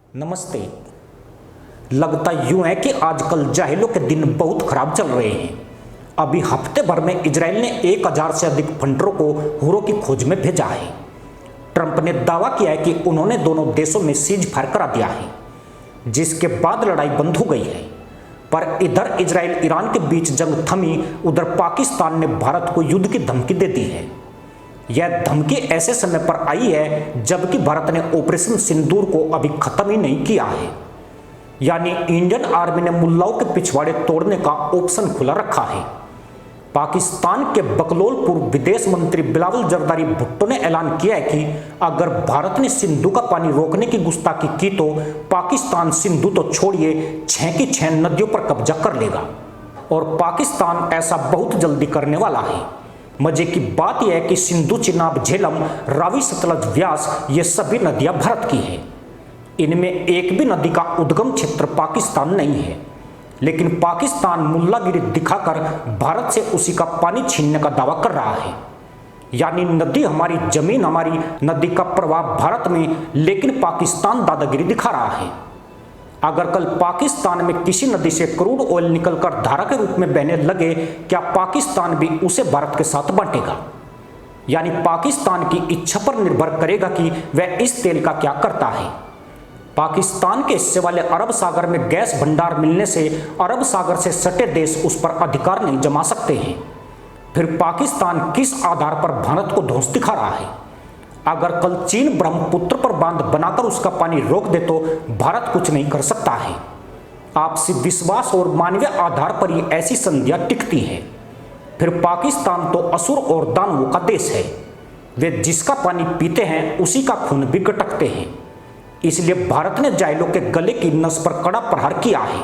नमस्ते। लगता यूं है कि आजकल जाहिलों के दिन बहुत खराब चल रहे हैं। अभी हफ्ते भर में इजराइल ने 1000 से अधिक फंडरों को हुरों की खोज में भेजा है। ट्रंप ने दावा किया है कि उन्होंने दोनों देशों में सीज फायर करा दिया है, जिसके बाद लड़ाई बंद हो गई है। पर इधर इजराइल ईरान के बीच जंग थमी, उधर पाकिस्तान ने भारत को युद्ध की धमकी दे दी है। यह धमकी ऐसे समय पर आई है जबकि भारत ने ऑपरेशन सिंदूर को अभी खत्म ही नहीं किया है। यानी इंडियन आर्मी ने मुल्लाओं के पिछवाड़े तोड़ने का ऑप्शन खुला रखा है। पाकिस्तान के बकलोल पूर्व विदेश मंत्री बिलावल जरदारी भुट्टो ने ऐलान किया है कि अगर भारत ने सिंधु का पानी रोकने की गुस्ताखी की तो पाकिस्तान सिंधु तो छोड़िए 6 की 6 नदियों पर कब्जा कर लेगा, और पाकिस्तान ऐसा बहुत जल्दी करने वाला है। मजे की बात यह है कि सिंधु, चिनाब, झेलम, रावी, सतलज, व्यास ये सभी नदियां भारत की हैं। इनमें एक भी नदी का उद्गम क्षेत्र पाकिस्तान नहीं है, लेकिन पाकिस्तान मुल्लागिरी दिखाकर भारत से उसी का पानी छीनने का दावा कर रहा है। यानी नदी हमारी, जमीन हमारी, नदी का प्रवाह भारत में, लेकिन पाकिस्तान दादागिरी दिखा रहा है। अगर कल पाकिस्तान में किसी नदी से क्रूड ऑयल निकलकर धारा के रूप में बहने लगे, क्या पाकिस्तान भी उसे भारत के साथ बांटेगा? यानी पाकिस्तान की इच्छा पर निर्भर करेगा कि वह इस तेल का क्या करता है। पाकिस्तान के हिस्से वाले अरब सागर में गैस भंडार मिलने से अरब सागर से सटे देश उस पर अधिकार नहीं जमा सकते हैं। फिर पाकिस्तान किस आधार पर भारत को धौंस दिखा रहा है? अगर कल चीन ब्रह्मपुत्र पर बांध बनाकर उसका पानी रोक दे तो भारत कुछ नहीं कर सकता है। आपसी विश्वास और मानवीय आधार पर ही ऐसी संधियां टिकती है। फिर पाकिस्तान तो असुर और दानवों का देश है। वे जिसका पानी पीते हैं उसी का खून भी गटकते हैं। इसलिए भारत ने जाहिलों के गले की नस पर कड़ा प्रहार किया है।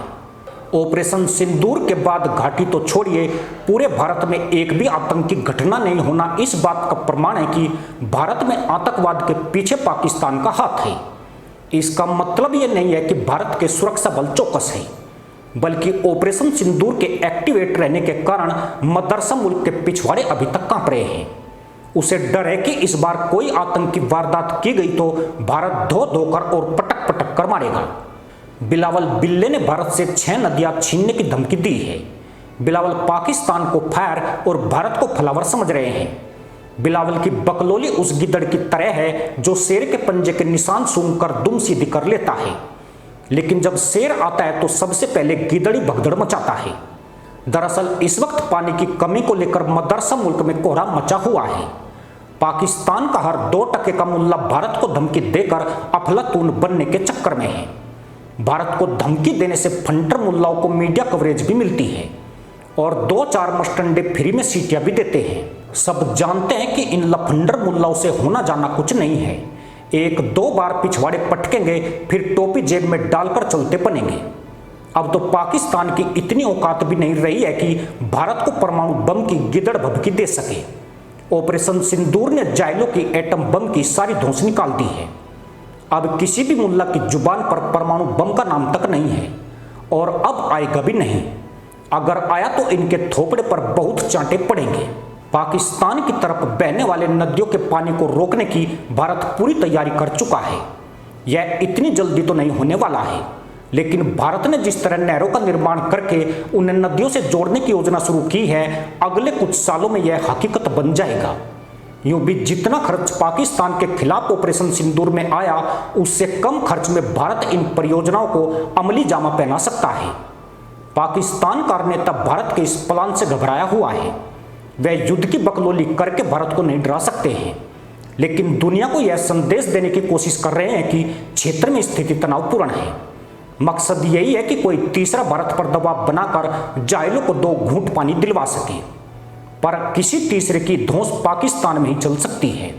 ऑपरेशन सिंदूर के बाद घाटी तो छोड़िए, पूरे भारत में एक भी आतंकी घटना नहीं होना इस बात का प्रमाण है कि भारत में आतंकवाद के पीछे पाकिस्तान का हाथ है। इसका मतलब यह नहीं है कि भारत के सुरक्षा बल चौकस है, बल्कि ऑपरेशन सिंदूर के एक्टिवेट रहने के कारण मदरसा मुल्क के पिछवाड़े अभी तक कांप रहे हैं। उसे डर है कि इस बार कोई आतंकी वारदात की गई तो भारत धो धोकर और पटक पटक कर मारेगा। बिलावल बिल्ले ने भारत से 6 नदियां छीनने की धमकी दी है। बिलावल पाकिस्तान को फायर और भारत को फ्लावर समझ रहे हैं। बिलावल की बकलोली उस गिद्दड़ की तरह है जो शेर के पंजे के निशान सूंघकर दुम सीधी कर लेता है, लेकिन जब शेर आता है तो सबसे पहले गिद्दड़ी भगदड़ मचाता है। दरअसल इस वक्त पानी की कमी को लेकर मदरसा मुल्क में कोहरा मचा हुआ है। पाकिस्तान का हर 2% का मुल्ला भारत को धमकी देकर अफलातून बनने के चक्कर में है। भारत को धमकी देने से फंटर मुल्लाओं को मीडिया कवरेज भी मिलती है और 2-4 मस्टंडे फ्री में सीटियां भी देते हैं। सब जानते हैं कि इन लफंडर मुल्लाओं से होना जाना कुछ नहीं है। 1-2 बार पिछवाड़े पटकेंगे, फिर टोपी जेब में डालकर चलते बनेंगे। अब तो पाकिस्तान की इतनी औकात भी नहीं रही है कि भारत को परमाणु बम की गिदड़ भभकी दे सके। ऑपरेशन सिंदूर ने जाहिलों की एटम बम की सारी धौंस निकाल दी है। अब किसी भी मुल्ला की जुबान पर परमाणु बम का नाम तक नहीं है, और अब आएगा भी नहीं। अगर आया तो इनके थोपड़े पर बहुत चांटे पड़ेंगे। पाकिस्तान की तरफ बहने वाले नदियों के पानी को रोकने की भारत पूरी तैयारी कर चुका है। यह इतनी जल्दी तो नहीं होने वाला है, लेकिन भारत ने जिस तरह नहरों का निर्माण करके उन्हें नदियों से जोड़ने की योजना शुरू की है, अगले कुछ सालों में यह हकीकत बन जाएगा। यूं भी जितना खर्च पाकिस्तान के खिलाफ ऑपरेशन सिंदूर में आया, उससे कम खर्च में भारत इन परियोजनाओं को अमली जामा पहना सकता है। पाकिस्तान का नेता भारत के इस प्लान से घबराया हुआ है। वह युद्ध की बकलोली करके भारत को नहीं डरा सकते हैं, लेकिन दुनिया को यह संदेश देने की कोशिश कर रहे हैं कि क्षेत्र में स्थिति तनावपूर्ण है। मकसद यही है कि कोई तीसरा भारत पर दबाव बनाकर जाहिलों को 2 घूंट पानी दिलवा सके। पर किसी तीसरे की धौंस पाकिस्तान में ही चल सकती है।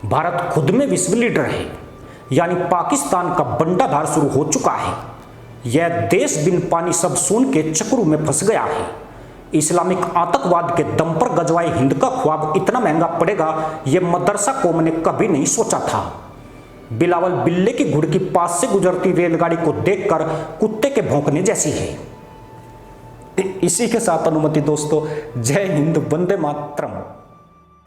भारत खुद में विश्व लीडर है, यानी पाकिस्तान का बंटाधार शुरू हो चुका है। यह देश बिन पानी सब सून के चक्रू में फंस गया है। इस्लामिक आतंकवाद के दम पर गजवाए हिंद का ख्वाब इतना महंगा पड़ेगा, यह मदरसा कौम ने कभी नहीं सोचा था। बिलावल बिल्ले की घुड़की पास से गुजरती रेलगाड़ी को देखकर कुत्ते के भौंकने जैसी है। इसी के साथ अनुमति दोस्तों, जय हिंद, वंदे मातरम।